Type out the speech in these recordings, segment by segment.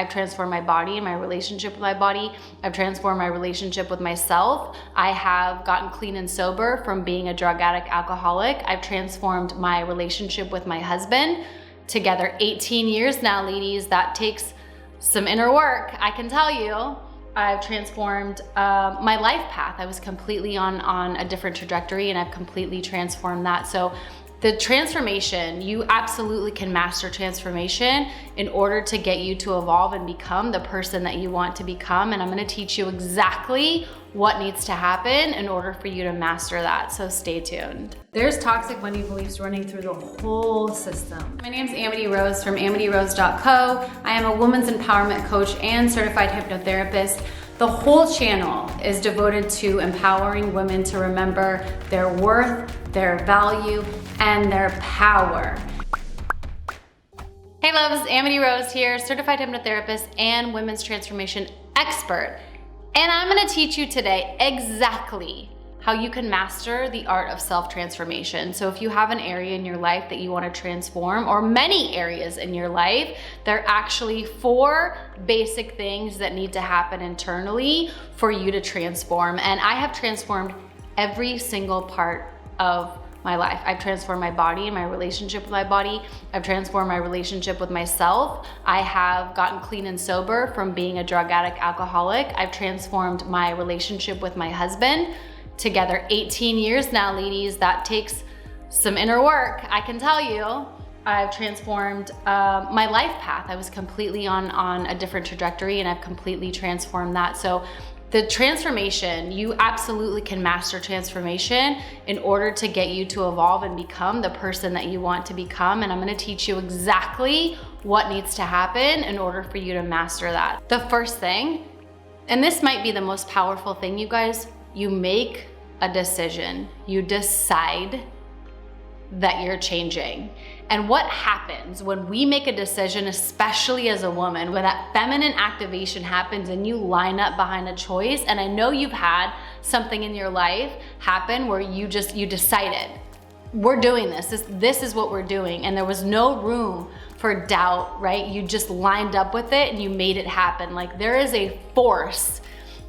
I've transformed my body and my relationship with my body. I've transformed my relationship with myself. I have gotten clean and sober from being a drug addict, alcoholic. I've transformed my relationship with my husband. Together 18 years now, ladies. That takes some inner work, I can tell you. I've transformed my life path. I was completely on a different trajectory, and I've completely transformed that. So the transformation, you absolutely can master transformation in order to get you to evolve and become the person that you want to become. And I'm gonna teach you exactly what needs to happen in order for you to master that. So stay tuned. There's toxic money beliefs running through the whole system. My name's Amity Rose from amityrose.co. I am a women's empowerment coach and certified hypnotherapist. The whole channel is devoted to empowering women to remember their worth, their value, and their power. Hey loves, Amity Rose here, certified hypnotherapist and women's transformation expert. And I'm gonna teach you today exactly how you can master the art of self-transformation. So if you have an area in your life that you wanna transform, or many areas in your life, there are actually 4 basic things that need to happen internally for you to transform. And I have transformed every single part of my life. I've transformed my body and my relationship with my body. I've transformed my relationship with myself. I have gotten clean and sober from being a drug addict, alcoholic. I've transformed my relationship with my husband. Together 18 years now, ladies. That takes some inner work, I can tell you. I've transformed my life path. I was completely on a different trajectory, and I've completely transformed that. So the transformation, you absolutely can master transformation in order to get you to evolve and become the person that you want to become. And I'm gonna teach you exactly what needs to happen in order for you to master that. The first thing, and this might be the most powerful thing, you guys, you make a decision. You decide that you're changing. And what happens when we make a decision, especially as a woman, when that feminine activation happens and you line up behind a choice, and I know you've had something in your life happen where you decided, we're doing this. This is what we're doing. And there was no room for doubt, right? You just lined up with it and you made it happen. Like, there is a force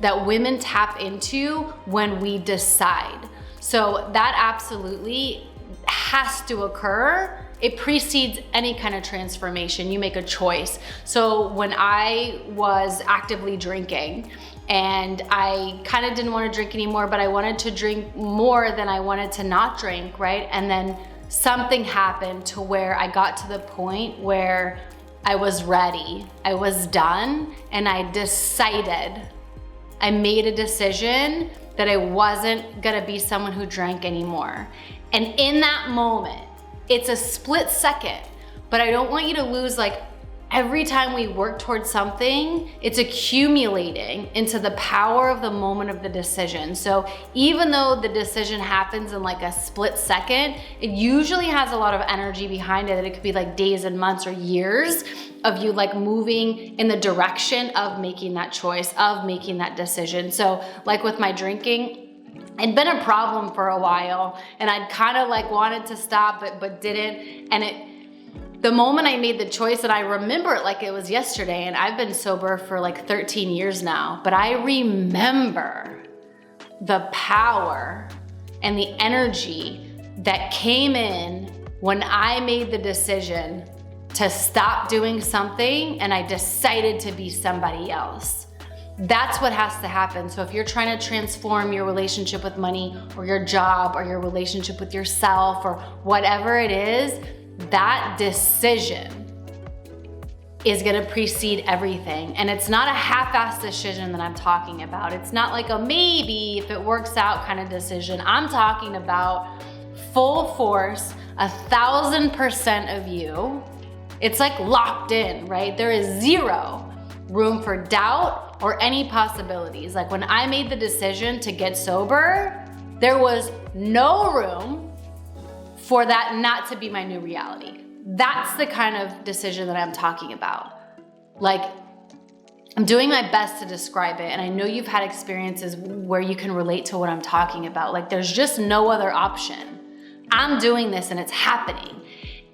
that women tap into when we decide. So that absolutely has to occur. It precedes any kind of transformation. You make a choice. So when I was actively drinking, and I kind of didn't want to drink anymore, but I wanted to drink more than I wanted to not drink, right? And then something happened to where I got to the point where I was ready, I was done, and I made a decision that I wasn't gonna be someone who drank anymore. And in that moment, it's a split second, but I don't want you to lose, like, every time we work towards something, it's accumulating into the power of the moment of the decision. So even though the decision happens in like a split second, it usually has a lot of energy behind it. It could be like days and months or years of you like moving in the direction of making that choice, of making that decision. So like with my drinking, it'd been a problem for a while, and I'd kind of like wanted to stop but didn't. And the moment I made the choice, and I remember it like it was yesterday, and I've been sober for like 13 years now, but I remember the power and the energy that came in when I made the decision to stop doing something and I decided to be somebody else. That's what has to happen. So if you're trying to transform your relationship with money, or your job, or your relationship with yourself, or whatever it is, that decision is gonna precede everything. And it's not a half-assed decision that I'm talking about. It's not like a maybe if it works out kind of decision. I'm talking about full force, 1,000% of you. It's like locked in, right? There is zero room for doubt or any possibilities. Like when I made the decision to get sober, there was no room for that not to be my new reality. That's the kind of decision that I'm talking about. Like, I'm doing my best to describe it, and I know you've had experiences where you can relate to what I'm talking about. Like, there's just no other option. I'm doing this and it's happening.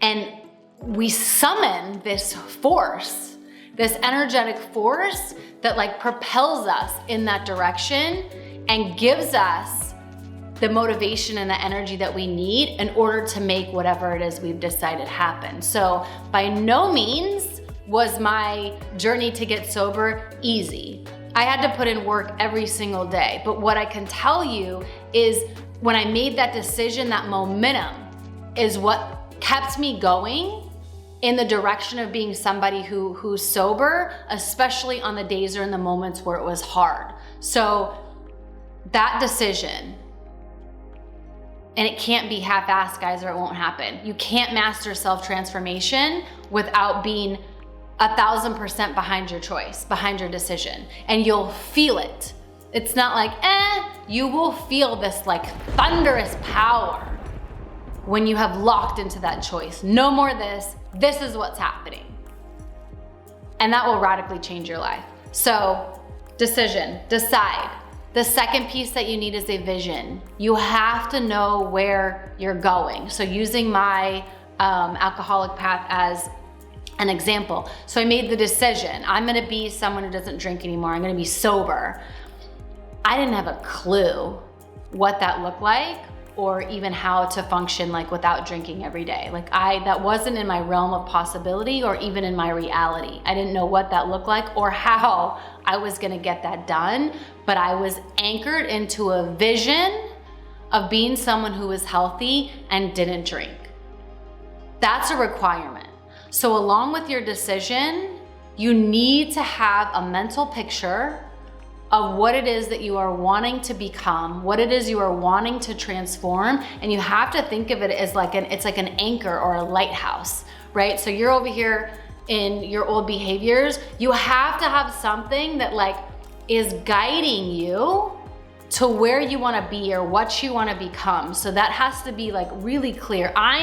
And we summon this force this energetic force that like propels us in that direction and gives us the motivation and the energy that we need in order to make whatever it is we've decided happen. So by no means was my journey to get sober easy. I had to put in work every single day. But what I can tell you is when I made that decision, that momentum is what kept me going in the direction of being somebody who's sober, especially on the days or in the moments where it was hard. So that decision, and it can't be half-assed, guys, or it won't happen. You can't master self-transformation without being 1,000% behind your choice, behind your decision, and you'll feel it. It's not like, you will feel this like thunderous power when you have locked into that choice. No more this is what's happening. And that will radically change your life. So, decision, decide. The second piece that you need is a vision. You have to know where you're going. So using my alcoholic path as an example. So I made the decision, I'm gonna be someone who doesn't drink anymore. I'm gonna be sober. I didn't have a clue what that looked like or even how to function like without drinking every day. Like that wasn't in my realm of possibility or even in my reality. I didn't know what that looked like or how I was gonna get that done, but I was anchored into a vision of being someone who was healthy and didn't drink. That's a requirement. So along with your decision, you need to have a mental picture of what it is that you are wanting to become, what it is you are wanting to transform, and you have to think of it as it's like an anchor or a lighthouse, right? So you're over here in your old behaviors, you have to have something that like is guiding you to where you wanna be or what you wanna become. So that has to be like really clear. I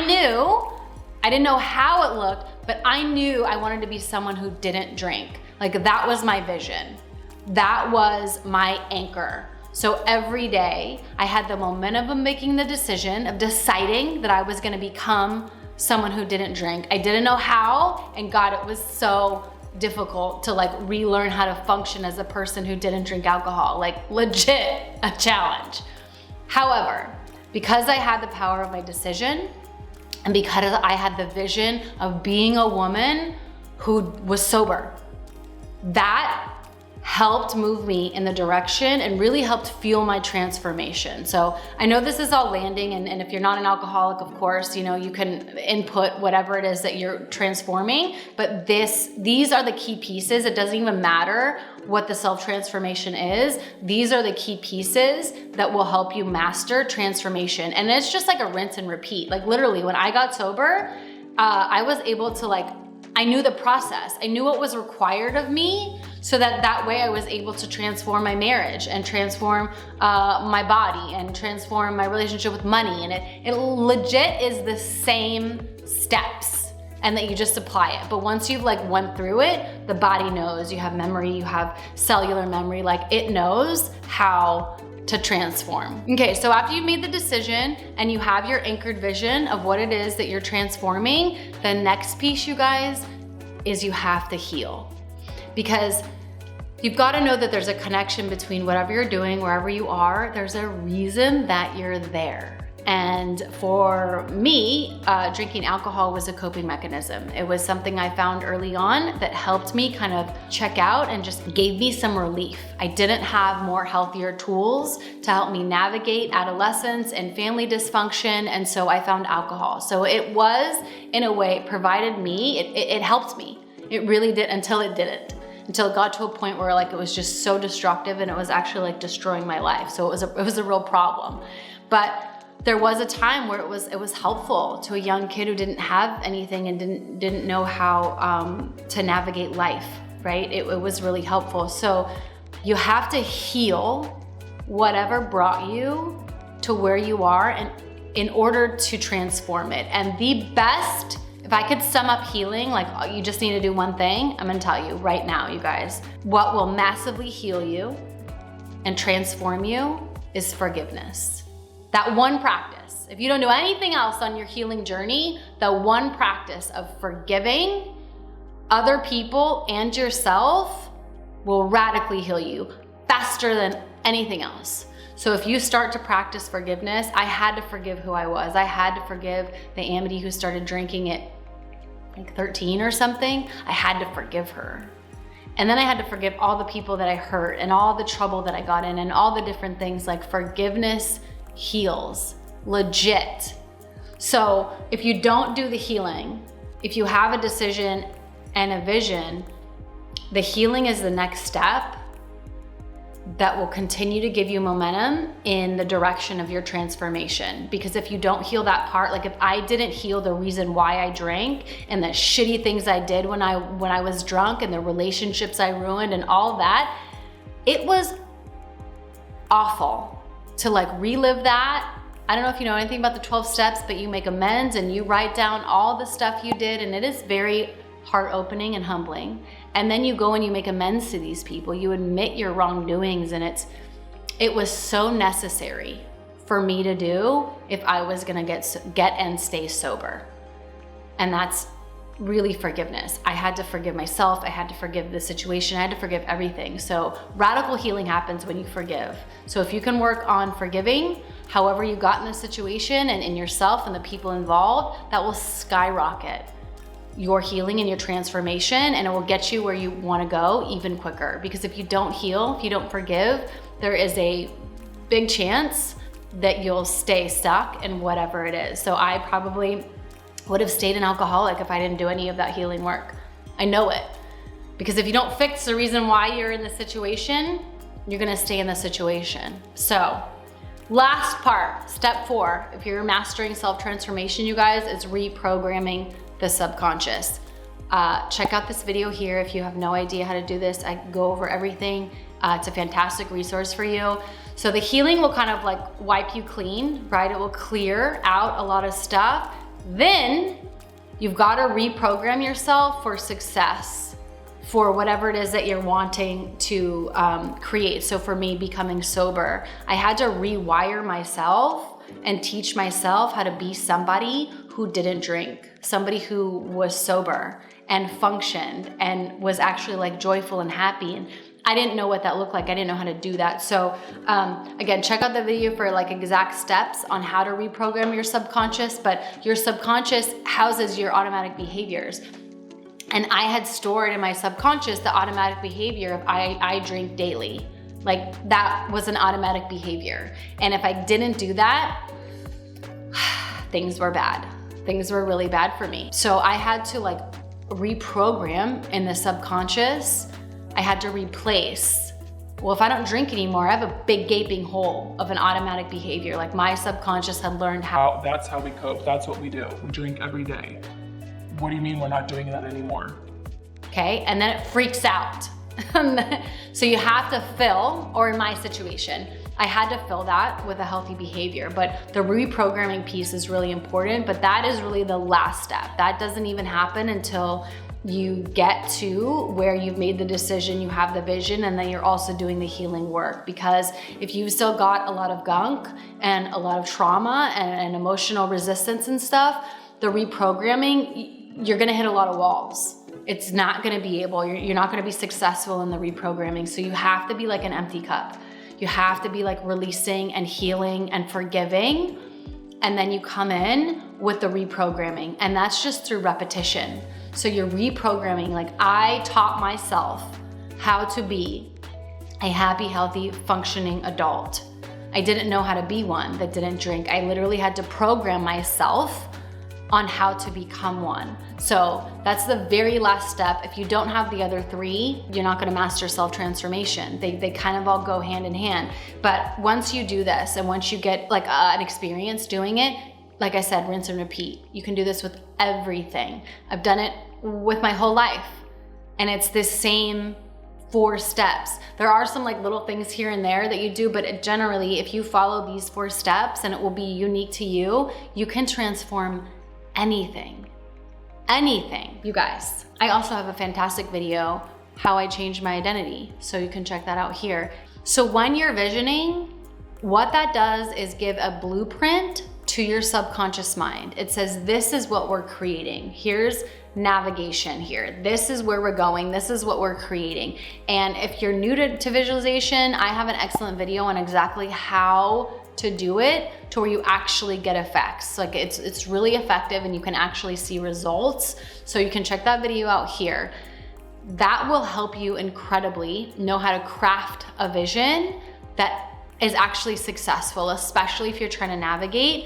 didn't know how it looked, but I knew I wanted to be someone who didn't drink. Like that was my vision. That was my anchor. So every day I had the momentum of making the decision, of deciding that I was gonna become someone who didn't drink. I didn't know how, and God, it was so difficult to like relearn how to function as a person who didn't drink alcohol, like legit a challenge. However, because I had the power of my decision, and because I had the vision of being a woman who was sober, that helped move me in the direction and really helped fuel my transformation. So I know this is all landing, and if you're not an alcoholic, of course, you can input whatever it is that you're transforming, but these are the key pieces. It doesn't even matter what the self-transformation is. These are the key pieces that will help you master transformation. And it's just like a rinse and repeat. Like literally, when I got sober, I was able to I knew the process. I knew what was required of me so that way I was able to transform my marriage and transform my body and transform my relationship with money. And it legit is the same steps, and that you just apply it. But once you've went through it, the body knows. You have memory, you have cellular memory, it knows how to transform. Okay, so after you've made the decision and you have your anchored vision of what it is that you're transforming, the next piece, you guys, is you have to heal. Because you've got to know that there's a connection between whatever you're doing, wherever you are, there's a reason that you're there. And for me, drinking alcohol was a coping mechanism. It was something I found early on that helped me kind of check out and just gave me some relief. I didn't have more healthier tools to help me navigate adolescence and family dysfunction, and so I found alcohol. So it was, in a way, provided me, it helped me. It really did, until it didn't. Until it got to a point where it was just so destructive and it was actually destroying my life. So it was a real problem. But there was a time where it was helpful to a young kid who didn't have anything and didn't know how to navigate life, right? It was really helpful. So you have to heal whatever brought you to where you are, and in order to transform it. And the best, if I could sum up healing, you just need to do one thing, I'm gonna tell you right now, you guys, what will massively heal you and transform you is forgiveness. That one practice. If you don't do anything else on your healing journey, the one practice of forgiving other people and yourself will radically heal you faster than anything else. So if you start to practice forgiveness, I had to forgive who I was. I had to forgive the Amity who started drinking at like 13 or something. I had to forgive her. And then I had to forgive all the people that I hurt and all the trouble that I got in and all the different things. Like, forgiveness heals, legit. So if you don't do the healing, if you have a decision and a vision, the healing is the next step that will continue to give you momentum in the direction of your transformation. Because if you don't heal that part, like if I didn't heal the reason why I drank and the shitty things I did when I was drunk and the relationships I ruined and all that, it was awful to like relive that. I don't know if you know anything about the 12 steps, but you make amends and you write down all the stuff you did, and it is very heart-opening and humbling. And then you go and you make amends to these people. You admit your wrongdoings, and it was so necessary for me to do if I was gonna get and stay sober. And that's really forgiveness. I had to forgive myself. I had to forgive the situation. I had to forgive everything. So radical healing happens when you forgive. So if you can work on forgiving however you got in the situation and in yourself and the people involved, that will skyrocket your healing and your transformation, and it will get you where you want to go even quicker. Because if you don't heal, if you don't forgive, there is a big chance that you'll stay stuck in whatever it is. So I probably would have stayed an alcoholic if I didn't do any of that healing work. I know it. Because if you don't fix the reason why you're in the situation, you're gonna stay in the situation. So last part, step 4, if you're mastering self-transformation, you guys, it's reprogramming the subconscious. Check out this video here if you have no idea how to do this. I go over everything. It's a fantastic resource for you. So the healing will kind of like wipe you clean, right? It will clear out a lot of stuff. Then you've got to reprogram yourself for success, for whatever it is that you're wanting to create. So for me, becoming sober, I had to rewire myself and teach myself how to be somebody who didn't drink, somebody who was sober and functioned and was actually like joyful and happy. And I didn't know what that looked like. I didn't know how to do that. So again, check out the video for like exact steps on how to reprogram your subconscious, but your subconscious houses your automatic behaviors. And I had stored in my subconscious the automatic behavior of I drink daily. Like that was an automatic behavior. And if I didn't do that, things were bad. Things were really bad for me. So I had to like reprogram in the subconscious. I had to replace, well, if I don't drink anymore, I have a big gaping hole of an automatic behavior. Like my subconscious had learned how. That's how we cope. That's what we do. We drink every day. What do you mean we're not doing that anymore? Okay, and then it freaks out. So you have to fill, or in my situation, I had to fill that with a healthy behavior. But the reprogramming piece is really important, but that is really the last step. That doesn't even happen until you get to where you've made the decision, you have the vision, and then you're also doing the healing work. Because if you've still got a lot of gunk and a lot of trauma and emotional resistance and stuff, the reprogramming, you're gonna hit a lot of walls. It's not gonna be able, you're not gonna be successful in the reprogramming. So you have to be like an empty cup. You have to be like releasing and healing and forgiving. And then you come in with the reprogramming. And that's just through repetition. So you're reprogramming. Like I taught myself how to be a happy, healthy, functioning adult. I didn't know how to be one that didn't drink. I literally had to program myself on how to become one. So that's the very last step. If you don't have the other 3, you're not gonna master self-transformation. They kind of all go hand in hand. But once you do this, and once you get like an experience doing it, like I said, rinse and repeat. You can do this with everything. I've done it with my whole life. And it's this same 4 steps. There are some like little things here and there that you do, but generally, if you follow these 4 steps and it will be unique to you, you can transform anything. Anything, you guys. I also have a fantastic video, how I changed my identity. So you can check that out here. So when you're visioning, what that does is give a blueprint to your subconscious mind. It says, this is what we're creating. Here's navigation here. This is where we're going. This is what we're creating. And if you're new to visualization, I have an excellent video on exactly how to do it to where you actually get effects. Like it's really effective and you can actually see results. So you can check that video out here. That will help you incredibly know how to craft a vision that is actually successful, especially if you're trying to navigate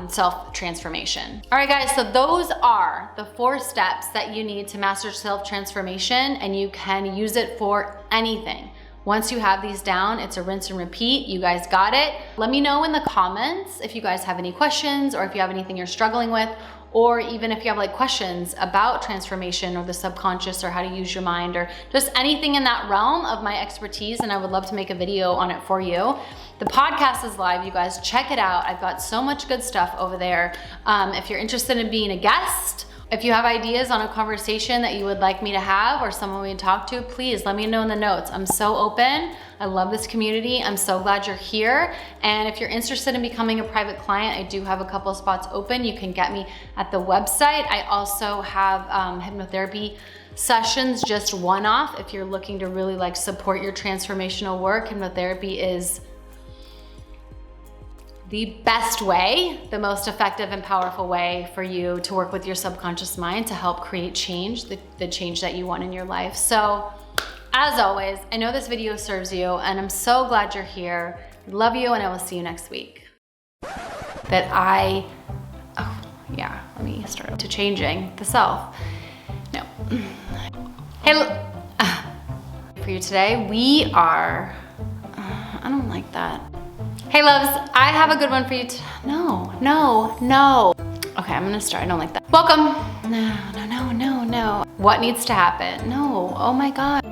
self-transformation. All right, guys, so those are the 4 steps that you need to master self-transformation, and you can use it for anything. Once you have these down, it's a rinse and repeat. You guys got it. Let me know in the comments if you guys have any questions or if you have anything you're struggling with, or even if you have like questions about transformation or the subconscious or how to use your mind or just anything in that realm of my expertise, and I would love to make a video on it for you. The podcast is live, you guys, check it out. I've got so much good stuff over there. If you're interested in being a guest, if you have ideas on a conversation that you would like me to have or someone we can talk to, please let me know in the notes. I'm so open. I love this community. I'm so glad you're here. And if you're interested in becoming a private client, I do have a couple of spots open. You can get me at the website. I also have hypnotherapy sessions, just one-off. If you're looking to really like support your transformational work, hypnotherapy is the best way, the most effective and powerful way for you to work with your subconscious mind to help create change, the change that you want in your life. So as always, I know this video serves you and I'm so glad you're here. Love you, and I will see you next week. Let me start to changing the self. No. Hey, for you today, we are, I don't like that. Hey loves, I have a good one for you. No. Okay, I'm gonna start. I don't like that. Welcome. No. What needs to happen? No. Oh my God.